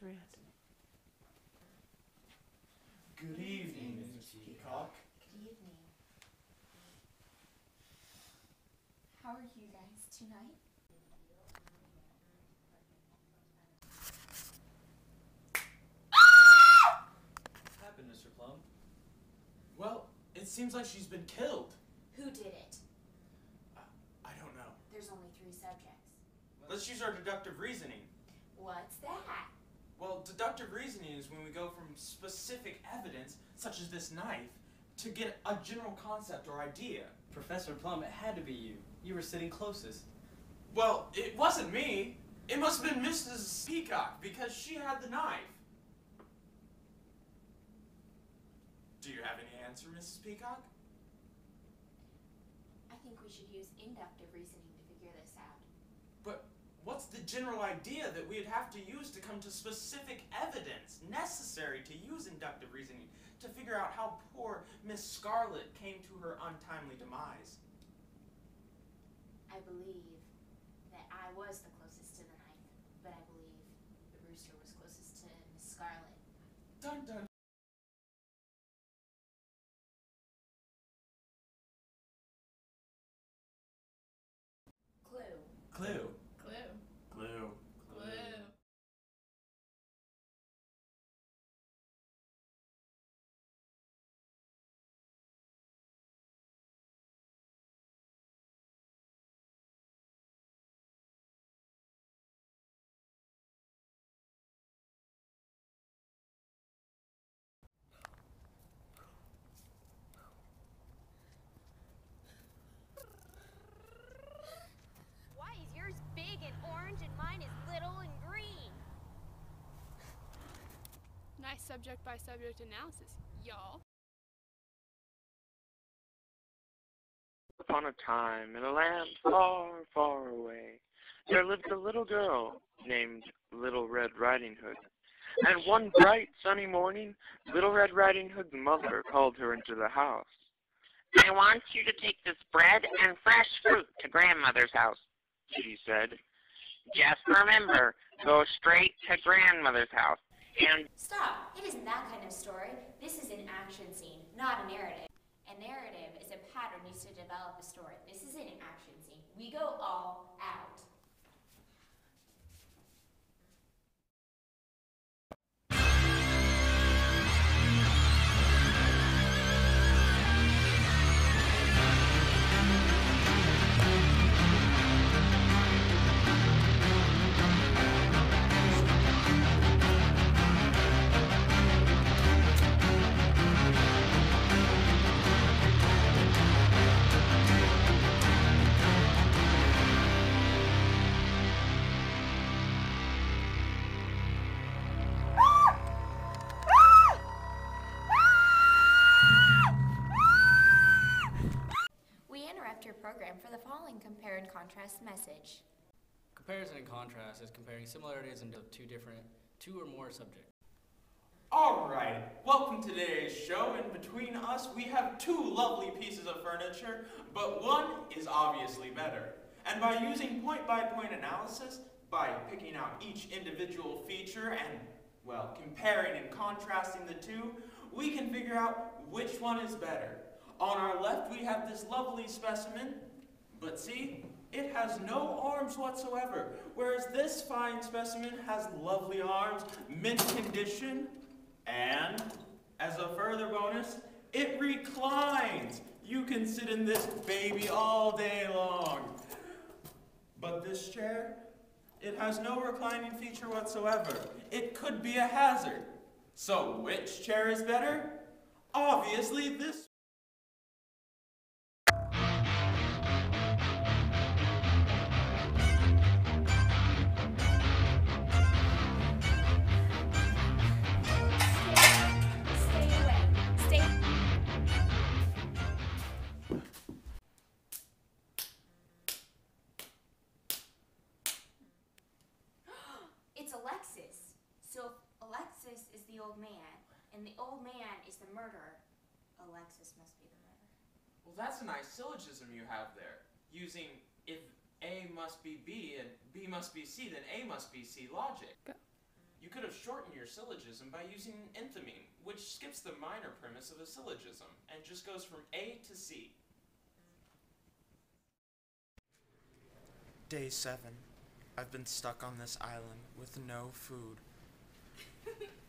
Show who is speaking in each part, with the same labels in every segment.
Speaker 1: read.
Speaker 2: Good evening, Mrs. Peacock.
Speaker 3: Good evening. How are you guys tonight?
Speaker 2: What's happened, Mr. Plum? Well, it seems like she's been killed.
Speaker 3: Who did it?
Speaker 2: I don't know.
Speaker 3: There's only 3 subjects.
Speaker 2: Let's use our deductive reasoning.
Speaker 3: What's that?
Speaker 2: Well, deductive reasoning is when we go from specific evidence, such as this knife, to get a general concept or idea.
Speaker 4: Professor Plum, it had to be you. You were sitting closest.
Speaker 2: Well, it wasn't me. It must have been Mrs. Peacock, because she had the knife. Do you have any answer, Mrs. Peacock?
Speaker 3: I think we should use inductive reasoning to figure this out.
Speaker 2: But what's the general idea that we'd have to use to come to specific evidence necessary to use inductive reasoning to figure out how poor Miss Scarlet came to her untimely demise?
Speaker 3: I believe that I was the closest to the knife, but I believe the rooster was closest to Miss Scarlet.
Speaker 2: Dun dun.
Speaker 3: Clue.
Speaker 2: Clue.
Speaker 3: Clue.
Speaker 2: Clue.
Speaker 3: Clue.
Speaker 5: Why is yours big and orange and mine is little and green?
Speaker 1: Nice subject by subject analysis, y'all.
Speaker 6: Upon a time, in a land far, far away, there lived a little girl named Little Red Riding Hood. And one bright, sunny morning, Little Red Riding Hood's mother called her into the house. "I want you to take this bread and fresh fruit to Grandmother's house," she said. "Just remember, go straight to Grandmother's house, and..."
Speaker 3: Stop! It isn't that kind of story. This is an action scene, not a narrative. A narrative is a pattern used to develop a story. This is an action scene. We go all out. We interrupt your program for the following compare and contrast message.
Speaker 4: Comparison and contrast is comparing similarities in two or more subjects.
Speaker 2: Alright, welcome to today's show. And between us, we have 2 lovely pieces of furniture, but one is obviously better. And by using point-by-point analysis, by picking out each individual feature and, well, comparing and contrasting the 2, we can figure out which one is better. On our left, we have this lovely specimen, but see, it has no arms whatsoever, whereas this fine specimen has lovely arms, mint condition, and, as a further bonus, it reclines. You can sit in this baby all day long. But this chair, it has no reclining feature whatsoever. It could be a hazard. So which chair is better? Obviously this.
Speaker 3: Stay away. Stay. It's Alexis. So if Alexis is the old man, and the old man is the murderer, Alexis must be the murderer.
Speaker 2: Well, that's a nice syllogism you have there. Using if A must be B and B must be C, then A must be C logic.
Speaker 1: Go.
Speaker 2: You could have shortened your syllogism by using an enthymeme, which skips the minor premise of a syllogism and just goes from A to C.
Speaker 7: Day 7. I've been stuck on this island with no food.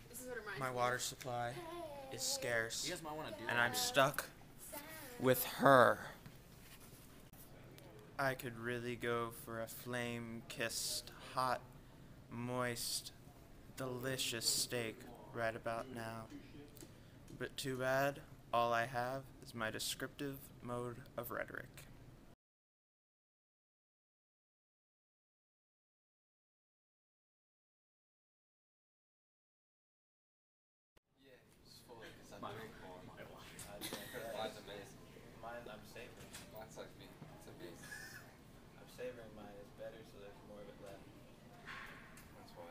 Speaker 1: This is what it reminds
Speaker 7: My
Speaker 1: me
Speaker 7: water
Speaker 1: of.
Speaker 7: supply is scarce,
Speaker 4: You guys might want to do
Speaker 7: and
Speaker 4: that.
Speaker 7: I'm stuck with her. I could really go for a flame-kissed, hot, moist, delicious steak right about now. But too bad, all I have is my descriptive mode of rhetoric.
Speaker 8: Mine's amazing. Mine, I'm savoring. Mine's like me. It's amazing. I'm savoring mine. It's better, so there's more of it left. That's why.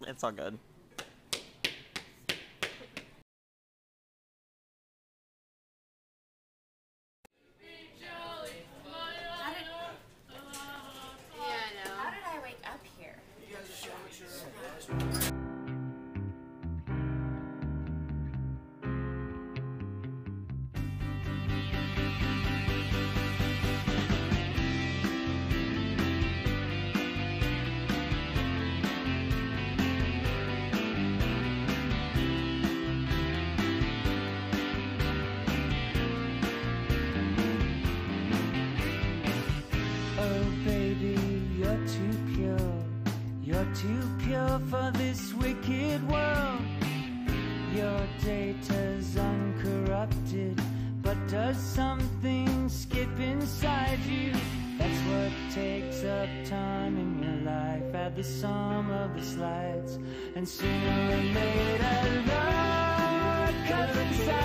Speaker 9: It's all good.
Speaker 1: Yeah, I know.
Speaker 3: How did I wake up here?
Speaker 10: Oh baby, you're too pure. You're too pure for this wicked world. Your data's uncorrupted, but does something skip inside you? That's what takes up time in your life. Add the sum of the slides, and sooner or later love comes inside.